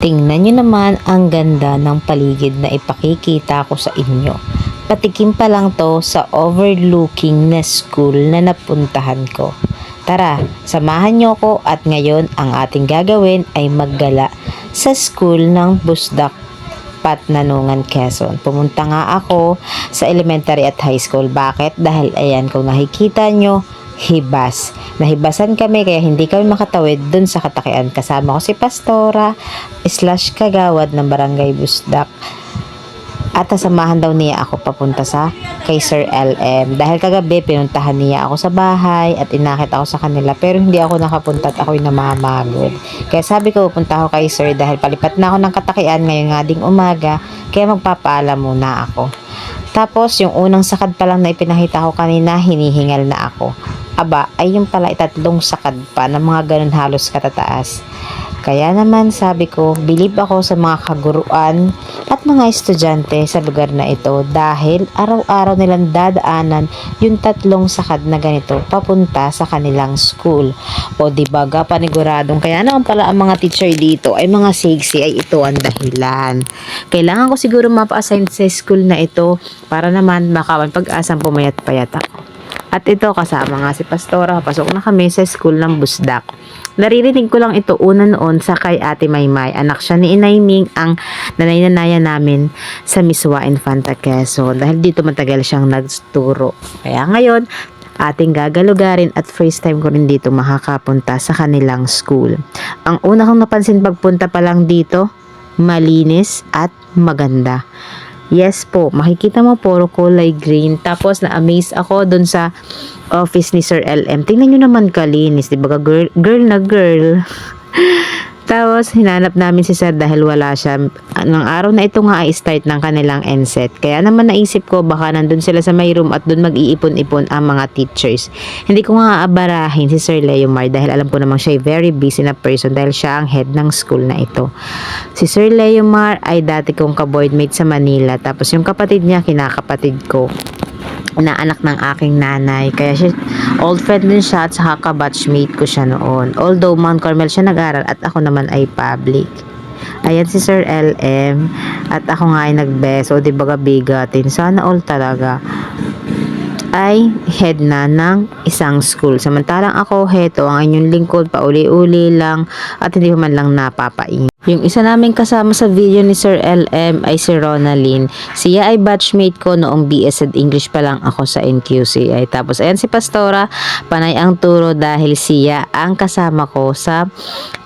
Tingnan nyo naman ang ganda ng paligid na ipakikita ko sa inyo. Patikim pa lang to sa overlooking na school na napuntahan ko. Tara, samahan nyo ko at ngayon ang ating gagawin ay maggala sa school ng Busdak, Patnanungan, Quezon. Pumunta nga ako sa elementary at high school. Bakit? Dahil ayan, kung nakikita nyo, hibas. Nahibasan kami kaya hindi kami makatawid dun sa katakian. Kasama ko si Pastora / Kagawad ng Barangay Busdak. At sasamahan daw niya ako papunta sa kay Sir LM. Dahil kagabi pinuntahan niya ako sa bahay at inakit ako sa kanila pero hindi ako nakapunta at ako'y namamagod. Kaya sabi ko pupunta ako kay Sir dahil palipat na ako ng katakian ngayong nga ding umaga kaya magpapaalam muna ako. Tapos yung unang sakad pa lang na ipinakita ko kanina hinihingal na ako. Aba ay yung pala 3 sakad pa ng mga ganun halos katataas. Kaya naman sabi ko, bilib ako sa mga kaguruan at mga estudyante sa lugar na ito dahil araw-araw nilang dadaanan yung 3 sakad na ganito papunta sa kanilang school. O diba paniguradong kaya naman pala ang mga teacher dito ay mga sexy ay ito ang dahilan. Kailangan ko siguro mapa-assign sa school na ito para naman makawan pag-asang pumayat-payat ako. At ito kasama nga si Pastora, pasok na kami sa school ng Busdak. Naririnig ko lang ito una noon sa kay Ate Maymay. Anak siya ni Inay Ming ang nanay-nanaya namin sa Miswa Infanta Quezon. Dahil dito matagal siyang nagturo. Kaya ngayon, ating gagalugarin at first time ko rin dito makakapunta sa kanilang school. Ang una kong napansin pagpunta pa lang dito, malinis at maganda. Yes po, makikita mo puro kulay green. Tapos na-amaze ako dun sa office ni Sir LM. Tingnan nyo naman kalinis, di ba? Girl na girl. Tapos hinanap namin si Sir dahil wala siya. Nang araw na ito nga ay start ng kanilang NSET. Kaya naman naisip ko baka nandun sila sa may room at dun mag-iipon-ipon ang mga teachers. Hindi ko nga abarahin si Sir Leomar dahil alam ko namang siya ay very busy na person dahil siya ang head ng school na ito. Si Sir Leomar ay dati kong ka-boardmate sa Manila. Tapos yung kapatid niya, kinakapatid ko na anak ng aking nanay. Kaya siya, old friend din siya at saka ka-batchmate ko siya noon. Although Mount Carmel siya nag-aral at ako naman ay public. Ayan si Sir LM at ako nga ay nagbeso, di ba bigatin. Sana all talaga ay head na ng isang school. Samantalang ako, heto ang inyong lingkod, pauli-uli lang at hindi man lang napapain. Yung isa naming kasama sa video ni Sir LM ay si Ronaldin. Siya ay batchmate ko noong BS at English pa lang ako sa NQCI. Tapos ayan si Pastora, panay ang turo dahil siya ang kasama ko sa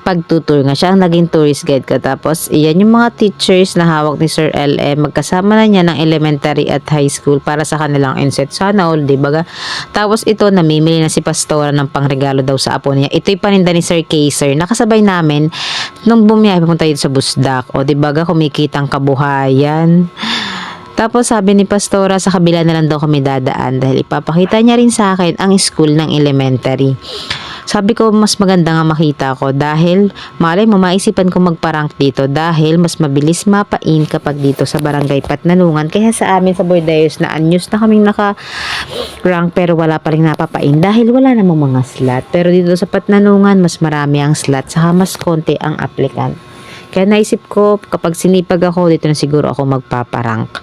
pagtutur nga. Siya ang naging tourist guide ko. Tapos iyan yung mga teachers na hawak ni Sir LM. Magkasama na niya ng elementary at high school para sa kanilang inset. Sana all, di ba? Tapos ito, namimili na si Pastora ng pangregalo daw sa apo niya. Ito'y paninda ni Sir Kaiser. Nakasabay namin nung bumiyay pumunta dito sa Busdak. O di ba kumikitang kabuhayan. Tapos sabi ni Pastora sa kabila na lang daw kami dadaan dahil ipapakita niya rin sa akin ang school ng elementary. Sabi ko mas maganda nga makita ko dahil malay mo maisipan ko magparank dito dahil mas mabilis mapain kapag dito sa Barangay Patnanungan kaya sa amin sa Bordayos na anyos na kaming naka-rank pero wala pa rin napapain dahil wala namang mga slot. Pero dito sa Patnanungan mas marami ang slot saka mas konti ang applicant. Kaya naisip ko kapag sinipag ako dito na siguro ako magpaparank.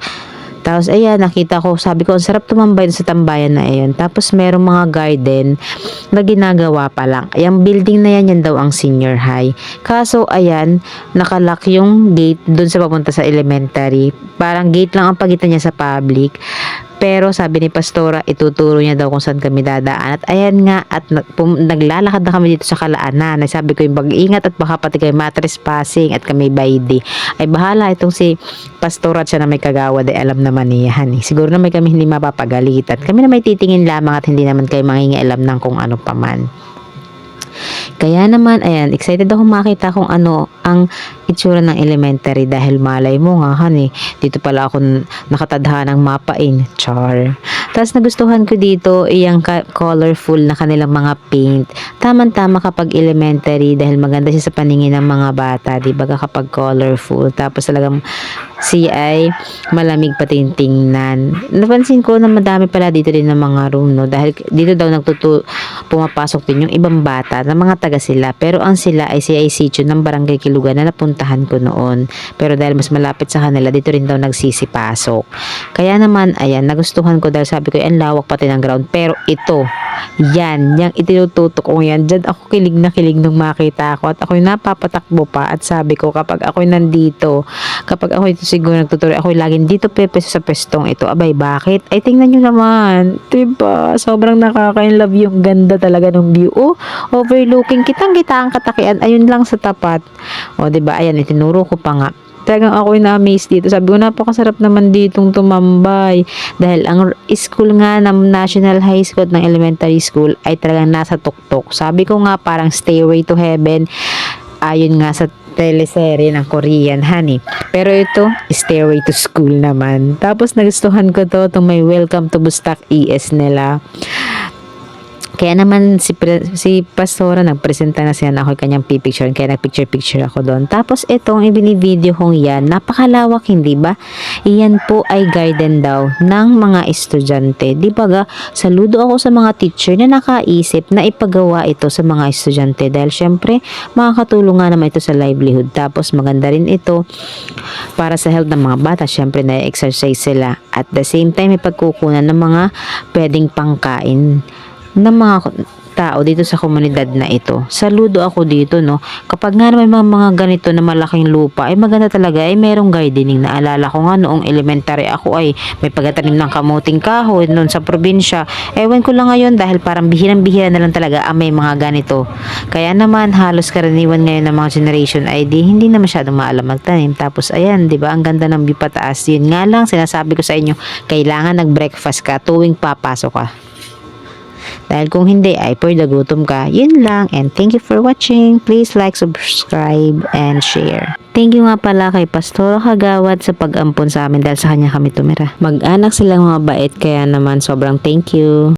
Tapos ayan, nakita ko, sabi ko, ang sarap tumambay sa tambayan na ayan. Tapos merong mga garden na ginagawa pa lang. Yung building na yan daw ang senior high. Kaso ayan, nakalock yung gate dun sa papunta sa elementary. Parang gate lang ang pagitan niya sa public. Pero sabi ni Pastora, ituturo niya daw kung saan kami dadaan. At ayan nga, at naglalakad na kami dito sa Kalaanan. Sabi ko yung mag-ingat at baka pati kayo matrespassing at kami by day. Ay bahala itong si Pastora at siya na may kagawad ay alam naman niya. Siguro na may kami hindi mapapagalitan. Kami na may titingin lamang at hindi naman kayo mangingialam ng kung ano paman. Kaya naman, ayan, excited ako makita kung ano ang itsura ng elementary dahil malay mo nga, dito pala ako nakatadhanang mapain. Char. Tapos nagustuhan ko dito yung colorful na kanilang mga paint. Tamang-tama kapag elementary dahil maganda siya sa paningin ng mga bata, di ba kapag colorful. Tapos talagang siya ay malamig pati yung tingnan. Napansin ko na madami pala dito din ng mga room, no? Dahil dito daw pumapasok din yung ibang bata na mga taga sila. Pero ang sila ay CICQ ng Barangay Kilugan na napuntahan ko noon. Pero dahil mas malapit sa kanila, dito rin daw nagsisipasok. Kaya naman, ayan, nagustuhan ko dahil sabi ko, ang lawak pati ng ground. Pero ito, yan, yung itinututok ko yan. Diyan ako kilig na kilig nung makita ako. At ako'y napapatakbo pa. At sabi ko, kapag ako'y nandito, kapag ako'y siguro nagtuturo, ako'y laging dito pepeso sa pestong ito. Abay, bakit? Ay, tingnan nyo naman. Diba? Sobrang nakaka-love yung ganda talaga ng view. Oh, overlooking. Kitang-kita ang katakian. Ayun lang sa tapat. O, diba? Ayan, itinuro ko pa nga. Talagang ako'y na-amaze dito. Sabi ko, napakasarap naman ditong tumambay. Dahil ang school nga ng National High School at ng elementary school ay talagang nasa tuktok. Sabi ko nga, parang Stairway to Heaven. Ayon nga sa teleserye ng Korean, honey. Pero ito, Stairway to School naman. Tapos nagustuhan ko to, itong may Welcome to Bustak ES nila. Kaya naman si Pastora nagpresenta na siya na ako kanyang picture, kaya nagpicture-picture ako doon. Tapos itong ibini-video kong yan, napakalawak, hindi ba? Iyan po ay garden daw ng mga estudyante. Di ba ga? Saludo ako sa mga teacher na nakaisip na ipagawa ito sa mga estudyante dahil syempre makakatulong nga naman ito sa livelihood. Tapos maganda rin ito para sa health ng mga bata. Syempre na-exercise sila. At the same time, may pagkukunan ng mga pwedeng pangkain ng mga tao dito sa komunidad na ito. Saludo ako dito, no. Kapag nga naman mga ganito na malaking lupa, ay maganda talaga, ay merong gardening. Naalala ko nga noong elementary ako ay may pagtatanim ng kamuting kahoy noon sa probinsya. Ewan ko lang ngayon dahil parang bihirang-bihira na lang talaga may mga ganito. Kaya naman halos karaniwan ngayon ng mga generation ay hindi na masyadong maalam magtanim. Tapos ayan, 'di ba? Ang ganda ng view pataas. Yun nga lang sinasabi ko sa inyo, kailangan nag-breakfast ka tuwing papasok ka. Dahil kung hindi ay gutom ka. Yun lang, and thank you for watching. Please like, subscribe, and share. Thank you nga pala kay Pastor Kagawad sa pag-ampon sa amin dahil sa kanya kami tumira. Mag-anak silang mga bait, kaya naman sobrang thank you.